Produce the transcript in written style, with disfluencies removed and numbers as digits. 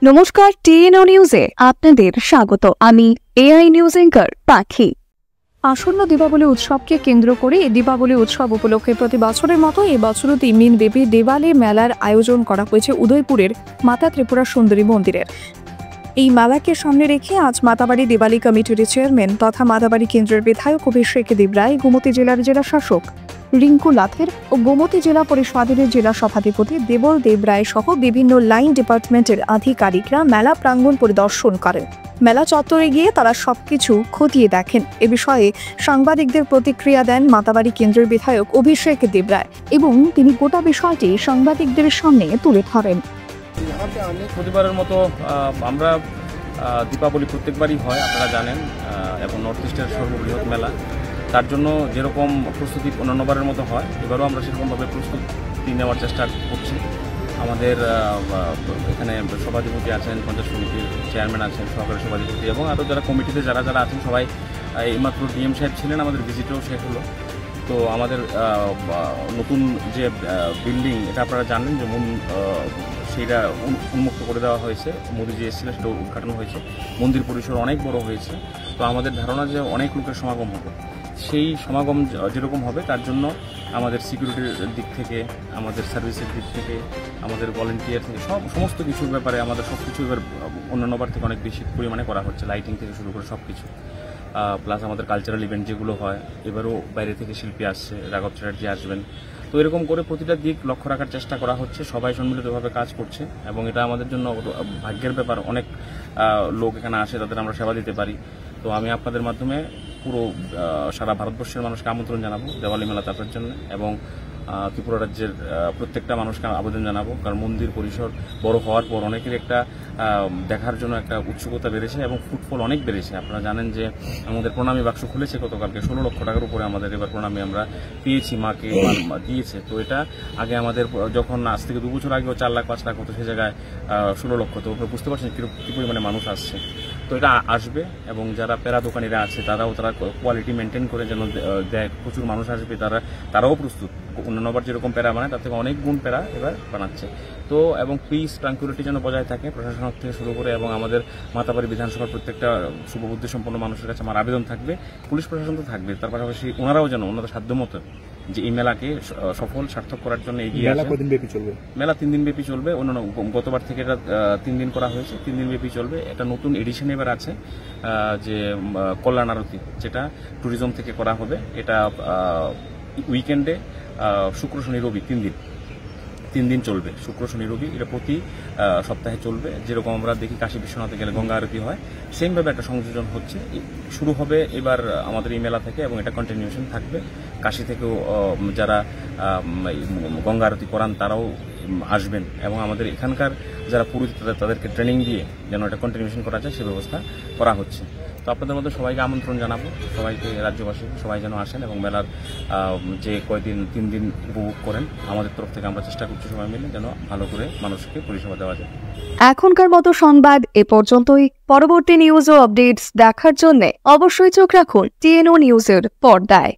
নমস্কার, টিএনও নিউজে আপনাদের স্বাগত। আমি এআই নিউজ অ্যাঙ্কার পাখি। আসন্ন দীপাবলি উৎসবকে কেন্দ্র করে দীপাবলি উৎসব উপলক্ষে প্রতি বছরের মতো এই বছরও 3 দিনব্যাপী দিওয়ালি মেলার আয়োজন করা হয়েছে উদয়পুরের মাতা ত্রিপুরা সুন্দরী মন্দিরের। এই মেলাকে সামনে রেখে আজ মাতাবাড়ি দিওয়ালি কমিটির চেয়ারম্যান তথা মাতাবাড়ি কেন্দ্রের বিধায়ক অভিষেক দেবরায়, গোমতী জেলার জেলা শাসক রিঙ্কু লাথের ও গোমতী জেলা পরিষদের জেলা সভাধিপতি দেবল দেবরায় সহ বিভিন্ন লাইন ডিপার্টমেন্টের আধিকারিকরা মেলা প্রাঙ্গণ পরিদর্শন করেন। মেলা চত্বরে গিয়ে তারা সবকিছু খতিয়ে দেখেন। এ বিষয়ে সাংবাদিকদের প্রতিক্রিয়া দেন মাতাবাড়ি কেন্দ্রের বিধায়ক অভিষেক দেবরায় এবং তিনি গোটা বিষয়টি সাংবাদিকদের সামনে তুলে ধরেন। প্রতিবারের মতো আমরা দীপাবলি প্রত্যেকবারই হয়, আপনারা জানেন, এবং নর্থ ইস্টের সর্ববৃহৎ মেলা। তার জন্য যেরকম প্রস্তুতি অন্যান্যবারের মতো হয়, এবারও আমরা সেরকমভাবে প্রস্তুতি নেওয়ার চেষ্টা করছি। আমাদের এখানে সভাধিপতি আছেন, পঞ্চায়েত সমিতির চেয়ারম্যান আছেন, সহকারী সভাধিপতি এবং আরও যারা কমিটিতে যারা আছেন সবাই। এইমাত্র ডিএম সাহেব ছিলেন, আমাদের ভিজিটও শেষ হলো। তো আমাদের নতুন যে বিল্ডিং, এটা আপনারা জানেন যে সেইটা উন্মুক্ত করে দেওয়া হয়েছে। মোদিজি এসেছিলেন, সেটা উদ্ঘাটন হয়েছে। মন্দির পরিসর অনেক বড় হয়েছে। তো আমাদের ধারণা যে অনেক লোকের সমাগম হবে। সেই সমাগম যেরকম হবে তার জন্য আমাদের সিকিউরিটির দিক থেকে, আমাদের সার্ভিসের দিক থেকে, আমাদের ভলেন্টিয়ার থেকে সমস্ত কিছুর ব্যাপারে আমাদের সব কিছু এবার অন্যান্যবার থেকে অনেক বেশি পরিমাণে করা হচ্ছে। লাইটিং থেকে শুরু করে সব কিছু, প্লাস আমাদের কালচারাল ইভেন্ট যেগুলো হয়, এবারও বাইরে থেকে শিল্পী আসছে, রাঘব চ্যাটার্জি আসবেন। তো এরকম করে প্রতিটা দিক লক্ষ্য রাখার চেষ্টা করা হচ্ছে। সবাই সম্মিলিতভাবে কাজ করছে এবং এটা আমাদের জন্য ভাগ্যের ব্যাপার। অনেক লোক এখানে আসে, তাদের আমরা সেবা দিতে পারি। তো আমি আপনাদের মাধ্যমে পুরো সারা ভারতবর্ষের মানুষকে আমন্ত্রণ জানাবো দেওয়ালি মেলাতে আসার জন্য এবং ত্রিপুরা রাজ্যের প্রত্যেকটা মানুষকে আবেদন জানাবো। কারণ মন্দির পরিসর বড় হওয়ার পর অনেকের একটা দেখার জন্য একটা উৎসুকতা বেড়েছে এবং ফুটফল অনেক বেড়েছে। আপনারা জানেন যে আমাদের প্রণামী বাক্স খুলেছে গতকালকে, 16 লক্ষ টাকার উপরে আমাদের এবার প্রণামী আমরা পেয়েছি, মাকে দিয়েছে। তো এটা আগে আমাদের যখন আজ থেকে 2 বছর আগেও 4 লাখ 5 লাখ হতো, সে জায়গায় 16 লক্ষ। তো বুঝতে পারছেন কী পরিমাণে মানুষ আসছে। তো এটা আসবে এবং যারা পেরা দোকানিরা আছে তারা কোয়ালিটি মেনটেন করে যেন দেয়। প্রচুর মানুষ আসবে, তারাও প্রস্তুত। অন্যান্যবার যেরকম প্যারা বানায় তার থেকে অনেক গুণ প্যারা এবার বানাচ্ছে। তো এবং পিস ট্রাঙ্কুইলিটি যেন বজায় থাকে প্রশাসন থেকে শুরু করে এবং আমাদের মাতাবাড়ি বিধানসভার প্রত্যেকটা শুভবুদ্ধি সম্পন্ন মানুষের কাছে আমার আবেদন থাকবে, পুলিশ প্রশাসন তো থাকবে, তার পাশাপাশি ওনারাও যেন ওনাদের সাধ্যমতো যে এই মেলাকে সফল সার্থক করার জন্য এগিয়ে আসে। মেলা 3 দিন ব্যাপী চলবে। অন্যান্য গতবার থেকে এটা 3 দিন করা হয়েছে, 3 দিন ব্যাপী চলবে। এটা নতুন এডিশন এবার আছে যে কল্যাণ আরতি, যেটা ট্যুরিজম থেকে করা হবে। এটা উইকেন্ডে শুক্র শনি রবি 3 দিন চলবে। শুক্র শনি রবি এটা প্রতি সপ্তাহে চলবে। যেরকম আমরা দেখি কাশী বিশ্বনাথে গেলে গঙ্গা আরতি হয়, সেমভাবে একটা সংযোজন হচ্ছে। শুরু হবে এবার আমাদের এই মেলা থেকে এবং এটা কন্টিনিউশন থাকবে। কাশী থেকেও যারা গঙ্গা আরতি করান তারাও আসবেন এবং আমাদের এখানকার যারা পুরোহিত তাদেরকে ট্রেনিং দিয়ে যেন এটা কন্টিনিউশন করা যায় সে ব্যবস্থা করা হচ্ছে। তো আপনাদের মধ্যে সবাইকে আমন্ত্রণ জানাবো, সবাইকে, রাজ্যবাসী সবাই যেন আসেন এবং মেলার যে 3 দিন উপভোগ করেন। আমাদের তরফ থেকে আমরা চেষ্টা করছি সবাই মিলে যেন ভালো করে মানুষকে পরিষেবা দেওয়া যায়। এখনকার মতো সংবাদ এ পর্যন্তই। পরবর্তী নিউজ ও আপডেটস দেখার জন্য অবশ্যই চোখ রাখুন টিএনও নিউজের পর্দায়।